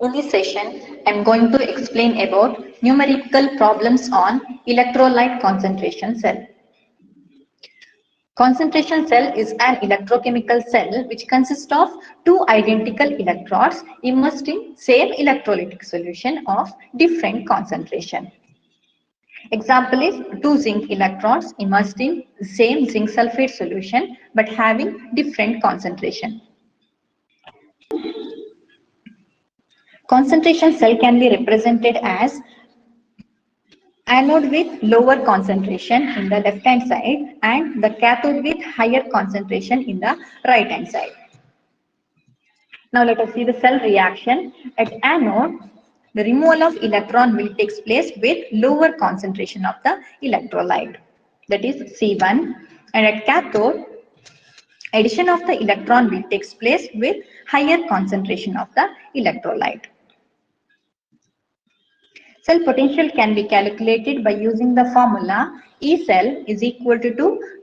In this session, I am going to explain about numerical problems on electrolyte concentration cell. Concentration cell is an electrochemical cell which consists of two identical electrodes immersed in same electrolytic solution of different concentration. Example is two zinc electrodes immersed in same zinc sulfate solution but having different concentration. Concentration cell can be represented as anode with lower concentration in the left hand side and the cathode with higher concentration in the right hand side. Now let us see the cell reaction. At anode, the removal of electron will take place with lower concentration of the electrolyte, that is C1, and at cathode, addition of the electron will take place with higher concentration of the electrolyte. Cell potential can be calculated by using the formula E cell is equal to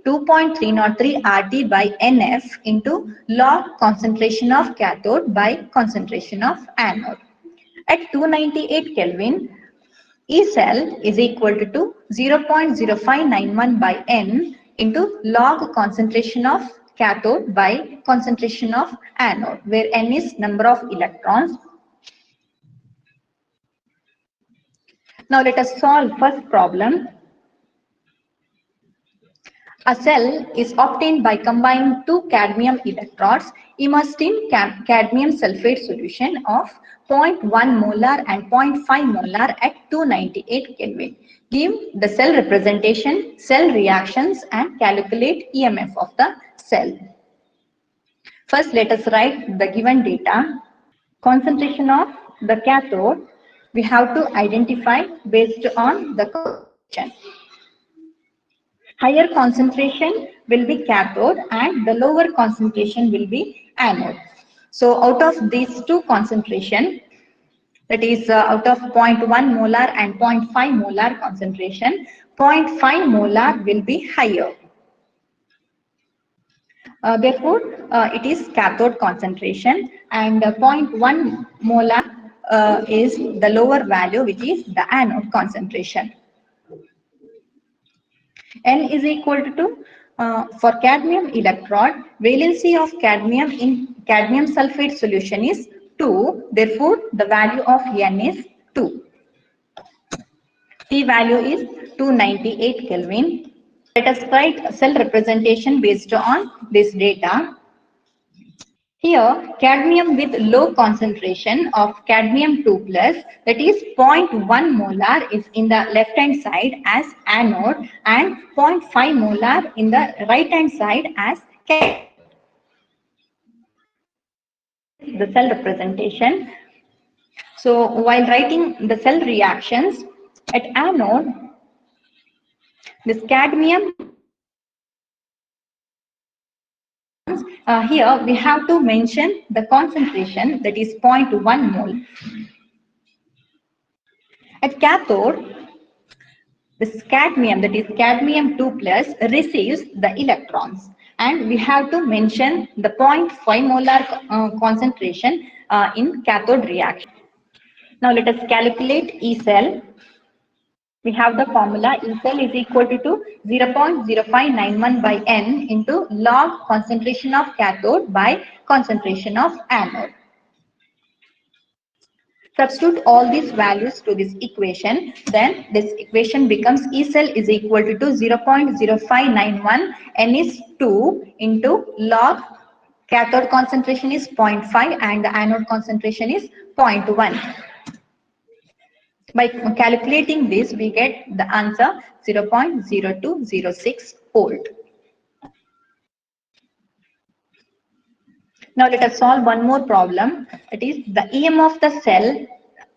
2.303 RT by NF into log concentration of cathode by concentration of anode. At 298 Kelvin, E cell is equal to 0.0591 by N into log concentration of cathode by concentration of anode, where N is number of electrons. Now let us solve first problem. A cell is obtained by combining two cadmium electrodes immersed in cadmium sulfate solution of 0.1 molar and 0.5 molar at 298 Kelvin. Give the cell representation, cell reactions and calculate EMF of the cell. First let us write the given data. Concentration of the cathode we have to identify based on the concentration. Higher concentration will be cathode and the lower concentration will be anode. So out of these two concentration, that is out of 0.1 molar and 0.5 molar concentration, 0.5 molar will be higher. Therefore, it is cathode concentration and 0.1 molar is the lower value, which is the anode concentration. N is equal to for cadmium electrode, valency of cadmium in cadmium sulfate solution is 2. Therefore, the value of N is 2. P value is 298 Kelvin. Let us write cell representation based on this data. Here, cadmium with low concentration of cadmium 2+, that is 0.1 molar is in the left hand side as anode and 0.5 molar in the right hand side as cathode. The cell representation. So, while writing the cell reactions, at anode, this cadmium here we have to mention the concentration, that is 0.1 mole. At cathode, this cadmium, that is cadmium 2+, receives the electrons and we have to mention the 0.5 molar concentration in cathode reaction. Now let us calculate E cell. We have the formula E cell is equal to 0.0591 by N into log concentration of cathode by concentration of anode. Substitute all these values to this equation, then this equation becomes E cell is equal to 0.0591, N is 2 into log cathode concentration is 0.5 and the anode concentration is 0.1. By calculating this, we get the answer 0.0206 volt. Now let us solve one more problem. It is the EM of the cell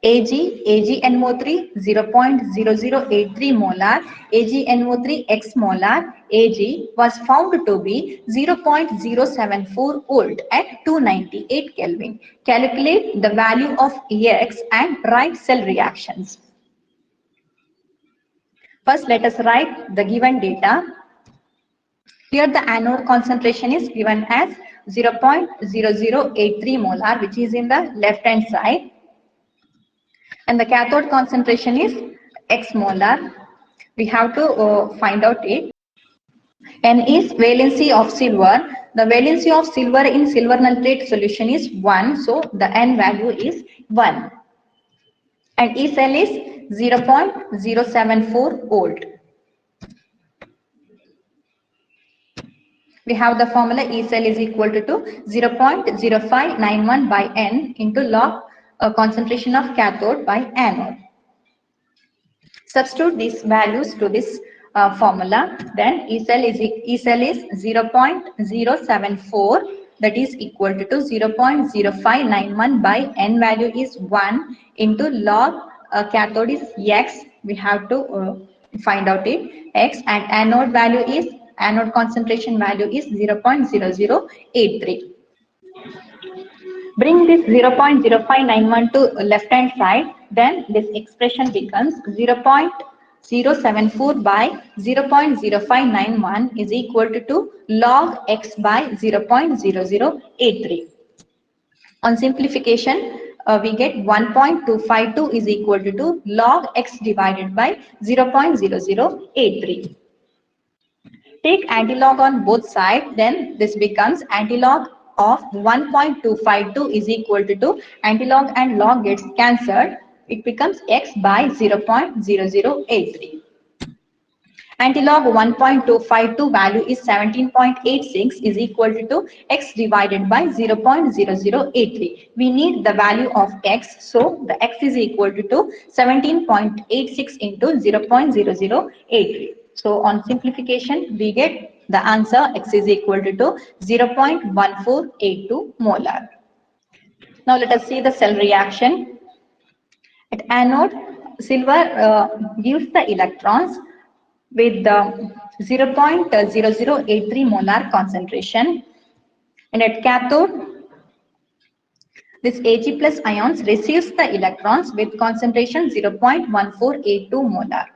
AgNO3 0.0083 molar, AgNO3 x molar, Ag was found to be 0.074 volt at 298 Kelvin. Calculate the value of Ex and write cell reactions. First, let us write the given data. Here the anode concentration is given as 0.0083 molar, which is in the left hand side. and the cathode concentration is X molar. We have to find out it. N is valency of silver. The valency of silver in silver nitrate solution is 1. So the N value is 1. And E cell is 0.074 volt. We have the formula E cell is equal to 0.0591 by N into log concentration of cathode by anode. Substitute these values to this formula, then E cell is 0.074, that is equal to 0.0591 by N value is 1 into log cathode is X. We have to find out it X, and anode value is anode concentration value is 0.0083. Bring this 0.0591 to left hand side, then this expression becomes 0.074 by 0.0591 is equal to log X by 0.0083. On simplification, we get 1.252 is equal to log X divided by 0.0083. Take antilog on both sides, then this becomes antilog of 1.252 is equal to antilog and log gets cancelled. It becomes X by 0.0083. Antilog 1.252 value is 17.86 is equal to X divided by 0.0083. We need the value of X, so the X is equal to 17.86 into 0.0083. So on simplification, we get the answer X is equal to 0.1482 molar. Now let us see the cell reaction. At anode, silver gives the electrons with the 0.0083 molar concentration, and at cathode, this Ag plus ions receives the electrons with concentration 0.1482 molar.